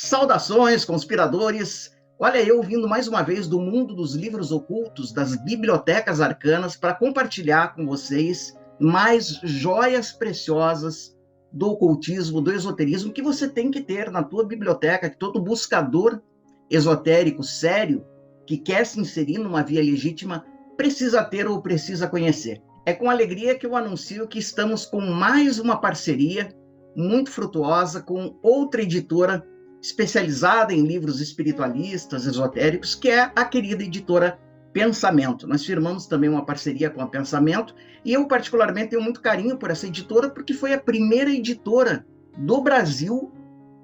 Saudações, conspiradores! Olha, eu vindo mais uma vez do mundo dos livros ocultos, das bibliotecas arcanas, para compartilhar com vocês mais joias preciosas do ocultismo, do esoterismo, que você tem que ter na tua biblioteca, que todo buscador esotérico sério, que quer se inserir numa via legítima, precisa ter ou precisa conhecer. É com alegria que eu anuncio que estamos com mais uma parceria muito frutuosa com outra editora especializada em livros espiritualistas, esotéricos, que é a querida editora Pensamento. Nós firmamos também uma parceria com a Pensamento, e eu particularmente tenho muito carinho por essa editora, porque foi a primeira editora do Brasil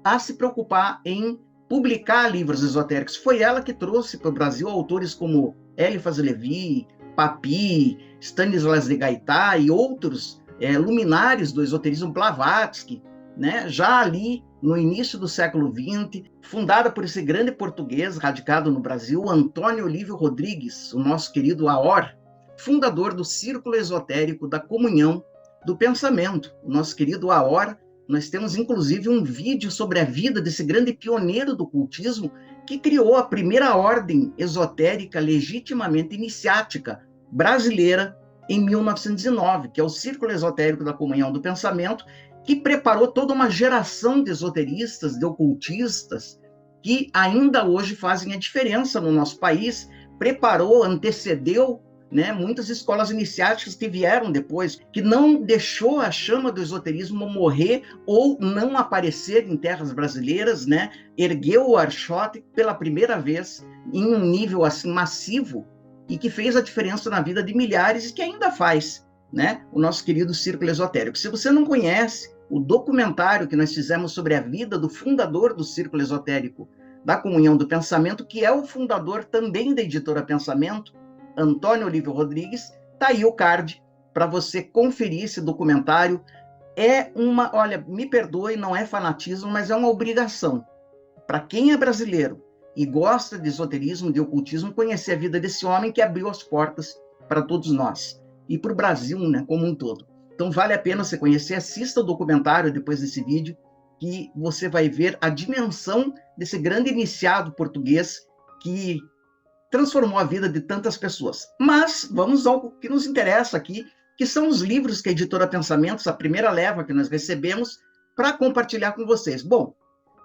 a se preocupar em publicar livros esotéricos. Foi ela que trouxe para o Brasil autores como Eliphas Levi, Papi, Stanislas de Gaitá e outros luminares do esoterismo, Blavatsky, né? Já ali no início do século XX, fundada por esse grande português radicado no Brasil, Antônio Olívio Rodrigues, o nosso querido Aor, fundador do Círculo Esotérico da Comunhão do Pensamento. O nosso querido Aor, nós temos inclusive um vídeo sobre a vida desse grande pioneiro do ocultismo que criou a primeira ordem esotérica legitimamente iniciática brasileira em 1909, que é o Círculo Esotérico da Comunhão do Pensamento, que preparou toda uma geração de esoteristas, de ocultistas, que ainda hoje fazem a diferença no nosso país, preparou, antecedeu, né, muitas escolas iniciáticas que vieram depois, que não deixou a chama do esoterismo morrer ou não aparecer em terras brasileiras, né, ergueu o Archote pela primeira vez em um nível assim massivo e que fez a diferença na vida de milhares e que ainda faz, né, o nosso querido Círculo Esotérico. Se você não conhece o documentário que nós fizemos sobre a vida do fundador do Círculo Esotérico da Comunhão do Pensamento, que é o fundador também da editora Pensamento, Antônio Olívio Rodrigues, tá aí o card para você conferir esse documentário. É uma, olha, me perdoe, não é fanatismo, mas é uma obrigação. Para quem é brasileiro e gosta de esoterismo, de ocultismo, conhecer a vida desse homem que abriu as portas para todos nós e para o Brasil, né, como um todo. Então vale a pena você conhecer, assista o documentário depois desse vídeo, que você vai ver a dimensão desse grande iniciado português que transformou a vida de tantas pessoas. Mas vamos ao que nos interessa aqui, que são os livros que a editora Pensamentos, a primeira leva que nós recebemos, para compartilhar com vocês. Bom,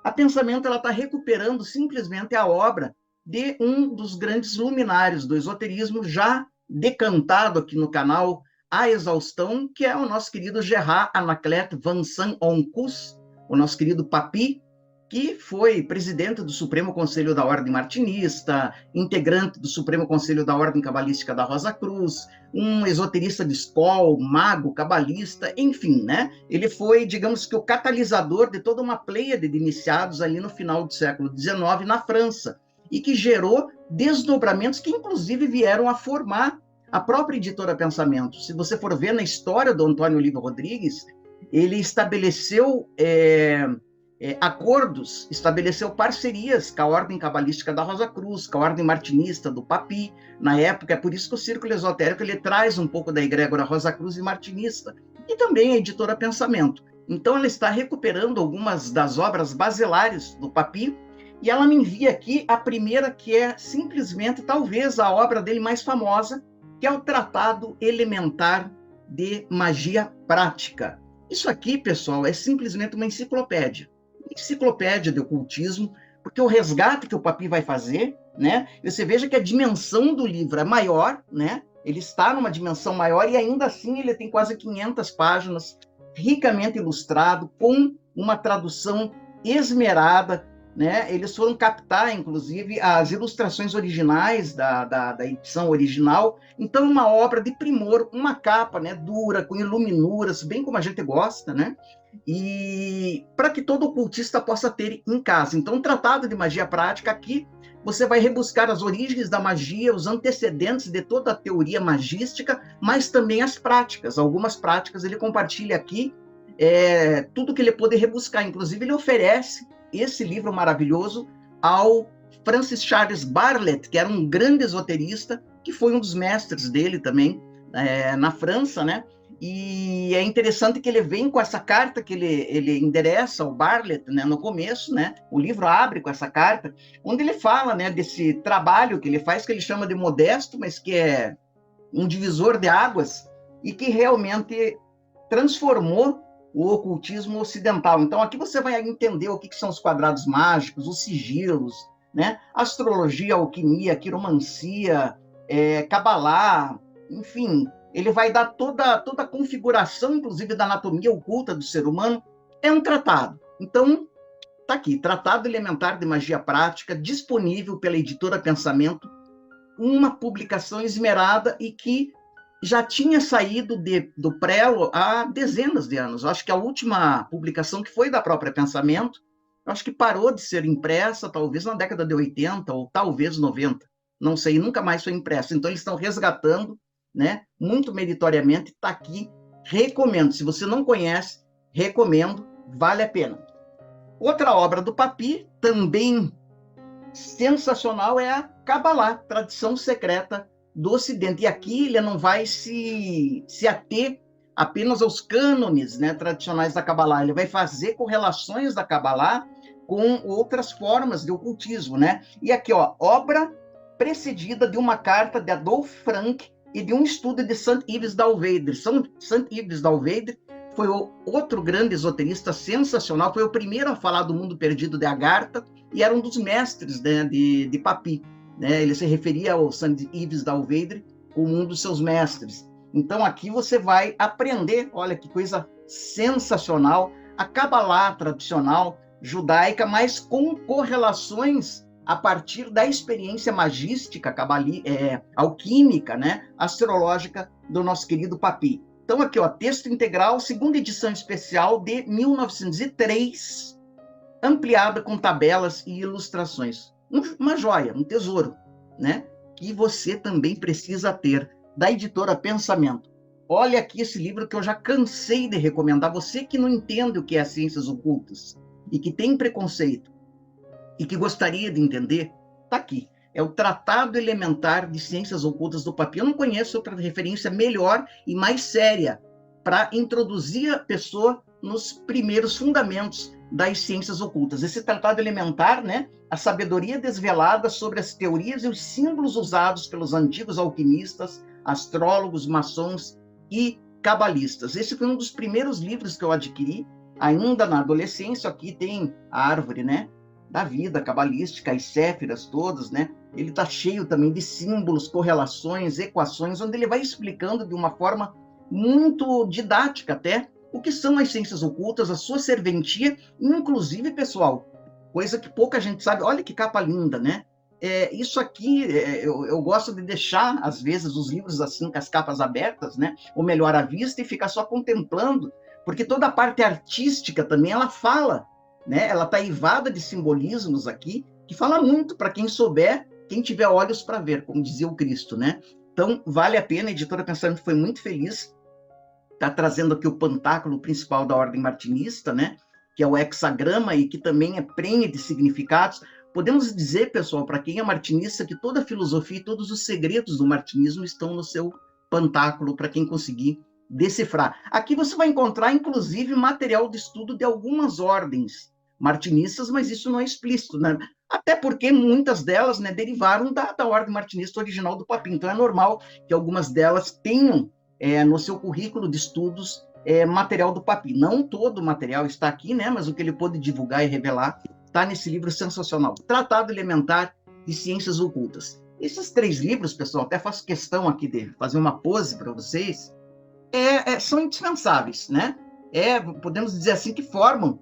a Pensamento está recuperando simplesmente a obra de um dos grandes luminares do esoterismo, já decantado aqui no canal à exaustão, que é o nosso querido Gerard Anaclet Van Saint-Oncus, o nosso querido Papi, que foi presidente do Supremo Conselho da Ordem Martinista, integrante do Supremo Conselho da Ordem Cabalística da Rosa Cruz, um esoterista de escola, mago, cabalista, enfim, né? Ele foi, digamos que, o catalisador de toda uma pleiade de iniciados ali no final do século XIX na França, e que gerou desdobramentos que, inclusive, vieram a formar a própria editora Pensamento. Se você for ver na história do Antônio Olívio Rodrigues, ele estabeleceu acordos, estabeleceu parcerias com a Ordem Cabalística da Rosa Cruz, com a Ordem Martinista do Papi, na época. É por isso que o Círculo Esotérico ele traz um pouco da egrégora Rosa Cruz e Martinista, e também a editora Pensamento. Então ela está recuperando algumas das obras basilares do Papi, e ela me envia aqui a primeira, que é simplesmente, talvez, a obra dele mais famosa, que é o Tratado Elementar de Magia Prática. Isso aqui, pessoal, é simplesmente uma enciclopédia de ocultismo, porque o resgate que o Papi vai fazer, né? Você veja que a dimensão do livro é maior, né? Ele está numa dimensão maior e ainda assim ele tem quase 500 páginas, ricamente ilustrado, com uma tradução esmerada, né? Eles foram captar, inclusive, as ilustrações originais da edição original. Então, uma obra de primor, uma capa, né, dura, com iluminuras, bem como a gente gosta, né? E para que todo ocultista possa ter em casa. Então, Tratado de Magia Prática, aqui você vai rebuscar as origens da magia, os antecedentes de toda a teoria magística, mas também as práticas. Algumas práticas ele compartilha aqui, tudo que ele pôde rebuscar. Inclusive, ele oferece esse livro maravilhoso ao Francis Charles Bartlett, que era um grande esoterista, que foi um dos mestres dele também na França, né? E é interessante que ele vem com essa carta que ele endereça ao Bartlett, né, no começo, né? O livro abre com essa carta, onde ele fala, né, desse trabalho que ele faz, que ele chama de modesto, mas que é um divisor de águas e que realmente transformou o ocultismo ocidental. Então, aqui você vai entender o que são os quadrados mágicos, os sigilos, né? Astrologia, alquimia, quiromancia, cabalá, enfim, ele vai dar toda a configuração, inclusive da anatomia oculta do ser humano. É um tratado. Então, está aqui, Tratado Elementar de Magia Prática, disponível pela editora Pensamento, uma publicação esmerada e que já tinha saído do Prelo há dezenas de anos. Eu acho que a última publicação, que foi da própria Pensamento, eu acho que parou de ser impressa, talvez na década de 80 ou talvez 90. Não sei, nunca mais foi impressa. Então, eles estão resgatando, né, muito meritoriamente, está aqui, recomendo. Se você não conhece, recomendo, vale a pena. Outra obra do Papi, também sensacional, é a Cabalá, Tradição Secreta do Ocidente. E aqui ele não vai se ater apenas aos cânones, né, tradicionais da Cabalá, ele vai fazer correlações da Cabalá com outras formas de ocultismo, né? E aqui, ó, obra precedida de uma carta de Adolf Frank e de um estudo de Saint Yves d'Alveidre. Saint Yves d'Alveidre foi outro grande esoterista sensacional, foi o primeiro a falar do mundo perdido de Agartha e era um dos mestres, né, de Papi. Né? Ele se referia ao Saint Yves d'Alveidre como um dos seus mestres. Então aqui você vai aprender, olha que coisa sensacional, a Cabalá tradicional judaica, mas com correlações a partir da experiência magística, alquímica, né, astrológica do nosso querido Papi. Então aqui, ó, texto integral, segunda edição especial de 1903, ampliada com tabelas e ilustrações. Uma joia, um tesouro, né, que você também precisa ter, da editora Pensamento. Olha aqui esse livro que eu já cansei de recomendar. Você que não entende o que é ciências ocultas e que tem preconceito e que gostaria de entender, está aqui. É o Tratado Elementar de Ciências Ocultas do Papi. Eu não conheço outra referência melhor e mais séria para introduzir a pessoa nos primeiros fundamentos das ciências ocultas. Esse tratado elementar, né, a sabedoria desvelada sobre as teorias e os símbolos usados pelos antigos alquimistas, astrólogos, maçons e cabalistas. Esse foi um dos primeiros livros que eu adquiri, ainda na adolescência. Aqui tem a árvore, né, da vida cabalística, as céfiras todas, né? Ele está cheio também de símbolos, correlações, equações, onde ele vai explicando de uma forma muito didática até o que são as ciências ocultas, a sua serventia, inclusive, pessoal, coisa que pouca gente sabe. Olha que capa linda, né? Isso aqui, eu gosto de deixar, às vezes, os livros assim, com as capas abertas, né? Ou melhor, à vista, e ficar só contemplando, porque toda a parte artística também, ela fala, né? Ela está eivada de simbolismos aqui, que fala muito para quem souber, quem tiver olhos para ver, como dizia o Cristo, né? Então, vale a pena. A editora Pensamento foi muito feliz, está trazendo aqui o pantáculo principal da Ordem Martinista, né? Que é o hexagrama e que também é prenhe de significados. Podemos dizer, pessoal, para quem é martinista, que toda a filosofia e todos os segredos do martinismo estão no seu pantáculo, para quem conseguir decifrar. Aqui você vai encontrar, inclusive, material de estudo de algumas ordens martinistas, mas isso não é explícito, né? Até porque muitas delas, né, derivaram da ordem martinista original do Papi. Então é normal que algumas delas tenham no seu currículo de estudos material do Papi. Não todo o material está aqui, né, mas o que ele pôde divulgar e revelar está nesse livro sensacional, Tratado Elementar de Ciências Ocultas. Esses 3 livros, pessoal, até faço questão aqui de fazer uma pose para vocês, são indispensáveis, né? Podemos dizer assim, que formam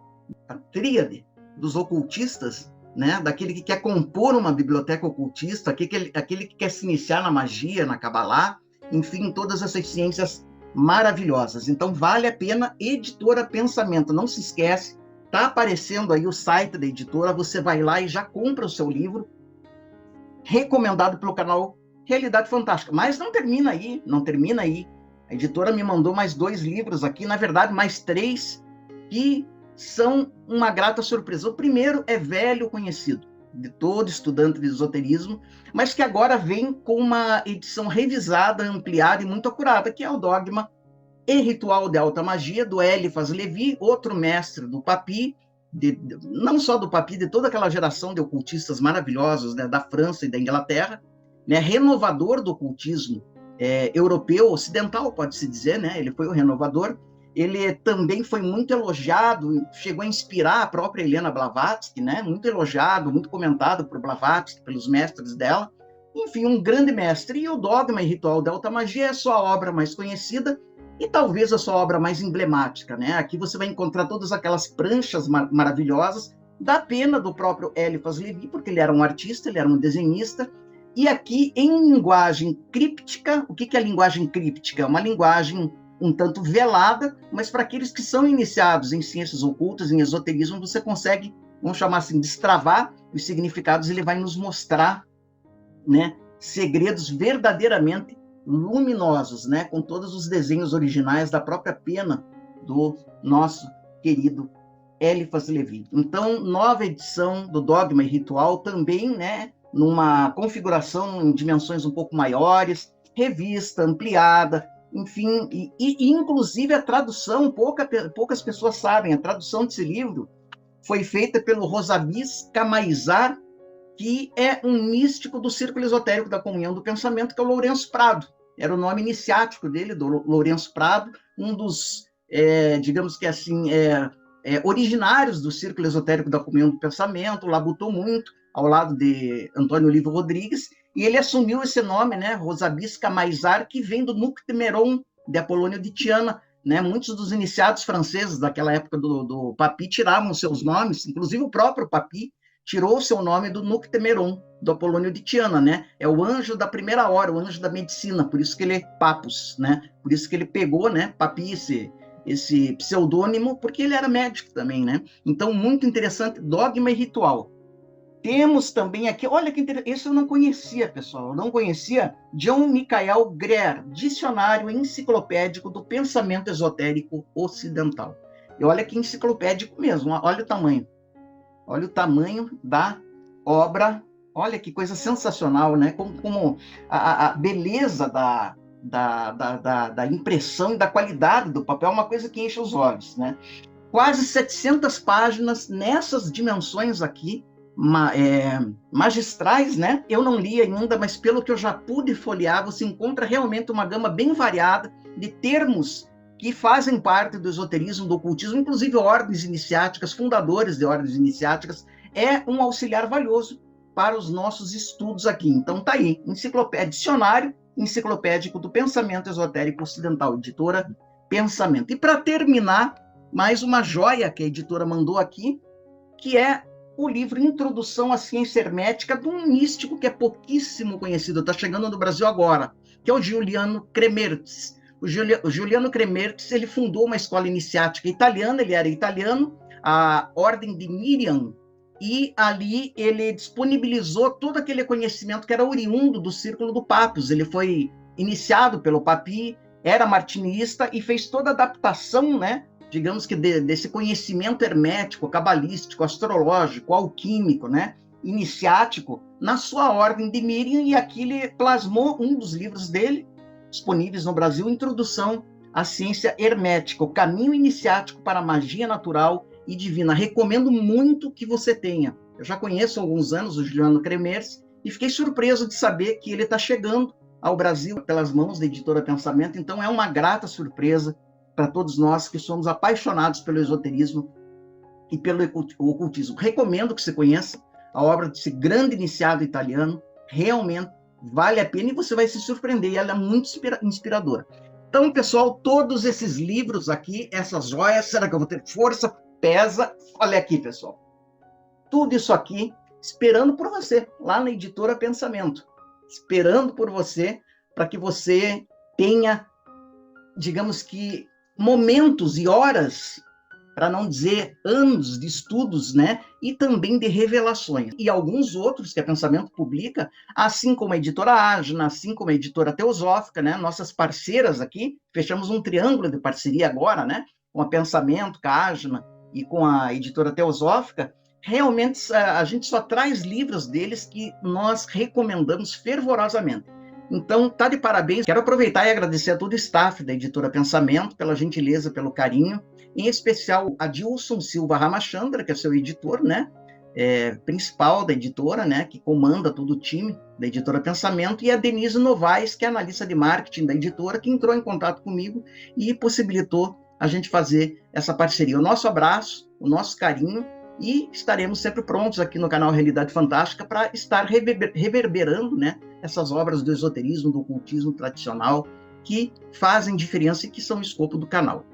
a tríade dos ocultistas, né? Daquele que quer compor uma biblioteca ocultista, aquele que quer se iniciar na magia, na Cabalá, enfim, todas essas ciências maravilhosas. Então, vale a pena. Editora Pensamento, não se esquece, está aparecendo aí o site da editora, você vai lá e já compra o seu livro, recomendado pelo canal Realidade Fantástica. Mas não termina aí, não termina aí. A editora me mandou mais 2 livros aqui, na verdade, mais 3, que são uma grata surpresa. O primeiro é velho conhecido de todo estudante de esoterismo, mas que agora vem com uma edição revisada, ampliada e muito acurada, que é o Dogma e Ritual de Alta Magia, do Eliphas Levi, outro mestre do Papi, não só do Papi, de toda aquela geração de ocultistas maravilhosos, né, da França e da Inglaterra, né, renovador do ocultismo europeu, ocidental, pode-se dizer, né, ele foi o renovador. Ele também foi muito elogiado, chegou a inspirar a própria Helena Blavatsky, né, muito elogiado, muito comentado por Blavatsky, pelos mestres dela. Enfim, um grande mestre. E o Dogma e Ritual da Alta Magia é a sua obra mais conhecida, e talvez a sua obra mais emblemática, né? Aqui você vai encontrar todas aquelas pranchas maravilhosas da pena do próprio Eliphas Levi, porque ele era um artista, ele era um desenhista, e aqui em linguagem críptica. O que é a linguagem críptica? É uma linguagem um tanto velada, mas para aqueles que são iniciados em ciências ocultas, em esoterismo, você consegue, vamos chamar assim, destravar os significados, ele vai nos mostrar, né, segredos verdadeiramente luminosos, né, com todos os desenhos originais da própria pena do nosso querido Eliphas Levi. Então, nova edição do Dogma e Ritual, também, né, numa configuração em dimensões um pouco maiores, revista ampliada, enfim, e inclusive a tradução, poucas pessoas sabem, a tradução desse livro foi feita pelo Rosabis Camaizar, que é um místico do círculo esotérico da comunhão do pensamento, que é o Lourenço Prado. Era o nome iniciático dele, do Lourenço Prado, um dos, digamos que assim, originários do círculo esotérico da comunhão do pensamento, labutou muito ao lado de Antônio Olivo Rodrigues, e ele assumiu esse nome, né, Rosabis Camaizar, que vem do Nuctemeron de Apolônio de Tiana, né? Muitos dos iniciados franceses daquela época do Papi tiravam seus nomes, inclusive o próprio Papi tirou o seu nome do Nuctemeron, do Apolônio de Tiana, né? É o anjo da primeira hora, o anjo da medicina, por isso que ele é Papus, né? Por isso que ele pegou, né, Papi, esse pseudônimo, porque ele era médico também, né? Então, muito interessante, Dogma e Ritual. Temos também aqui, olha que interessante, esse eu não conhecia, pessoal, eu não conhecia, John Michael Greer, Dicionário Enciclopédico do Pensamento Esotérico Ocidental. E olha que enciclopédico mesmo, olha o tamanho da obra, olha que coisa sensacional, né? Como a beleza da impressão e da qualidade do papel é uma coisa que enche os olhos, né? Quase 700 páginas nessas dimensões aqui, magistrais, né? Eu não li ainda, mas pelo que eu já pude folhear, você encontra realmente uma gama bem variada de termos que fazem parte do esoterismo, do ocultismo, inclusive ordens iniciáticas, fundadores de ordens iniciáticas. É um auxiliar valioso para os nossos estudos aqui. Então tá aí, Dicionário Enciclopédico do Pensamento Esotérico Ocidental, editora Pensamento. E para terminar, mais uma joia que a editora mandou aqui, que é o livro Introdução à Ciência Hermética, de um místico que é pouquíssimo conhecido, está chegando no Brasil agora, que é o Giuliano Cremertz. O Giuliano Cremertz, ele fundou uma escola iniciática italiana, ele era italiano, a Ordem de Miriam, e ali ele disponibilizou todo aquele conhecimento que era oriundo do Círculo do Papos. Ele foi iniciado pelo Papi, era martinista e fez toda a adaptação, né, digamos que desse conhecimento hermético, cabalístico, astrológico, alquímico, né, iniciático, na sua Ordem de Miriam, e aqui ele plasmou um dos livros dele, disponíveis no Brasil, Introdução à Ciência Hermética, o caminho iniciático para a magia natural e divina. Recomendo muito que você tenha. Eu já conheço há alguns anos o Giuliano Cremertz e fiquei surpreso de saber que ele está chegando ao Brasil pelas mãos da editora Pensamento, então é uma grata surpresa para todos nós que somos apaixonados pelo esoterismo e pelo ocultismo. Recomendo que você conheça a obra desse grande iniciado italiano, realmente vale a pena e você vai se surpreender, e ela é muito inspiradora. Então, pessoal, todos esses livros aqui, essas joias, será que eu vou ter força? Pesa. Olha aqui, pessoal. Tudo isso aqui esperando por você, lá na editora Pensamento. Esperando por você, para que você tenha, digamos que, momentos e horas, para não dizer anos de estudos, né? E também de revelações. E alguns outros que a Pensamento publica, assim como a editora Ágina, assim como a editora Teosófica, né? Nossas parceiras aqui, fechamos um triângulo de parceria agora, né? Com a Pensamento, com a Ágina e com a editora Teosófica. Realmente a gente só traz livros deles que nós recomendamos fervorosamente. Então, tá de parabéns. Quero aproveitar e agradecer a todo o staff da Editora Pensamento pela gentileza, pelo carinho, em especial a Dilson Silva Ramachandra, que é seu editor, né? Principal da editora, né? Que comanda todo o time da Editora Pensamento, e a Denise Novaes, que é analista de marketing da editora, que entrou em contato comigo e possibilitou a gente fazer essa parceria. O nosso abraço, o nosso carinho, e estaremos sempre prontos aqui no canal Realidade Fantástica para estar reverberando, né, essas obras do esoterismo, do ocultismo tradicional, que fazem diferença e que são o escopo do canal.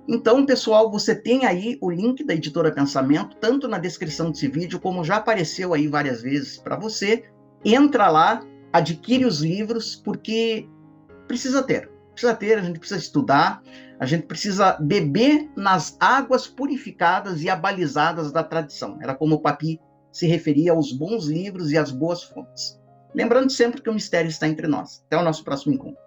Então, pessoal, você tem aí o link da Editora Pensamento, tanto na descrição desse vídeo, como já apareceu aí várias vezes para você. Entra lá, adquire os livros, porque precisa ter, a gente precisa estudar, a gente precisa beber nas águas purificadas e abalizadas da tradição. Era como o Papi se referia aos bons livros e às boas fontes. Lembrando sempre que o mistério está entre nós. Até o nosso próximo encontro.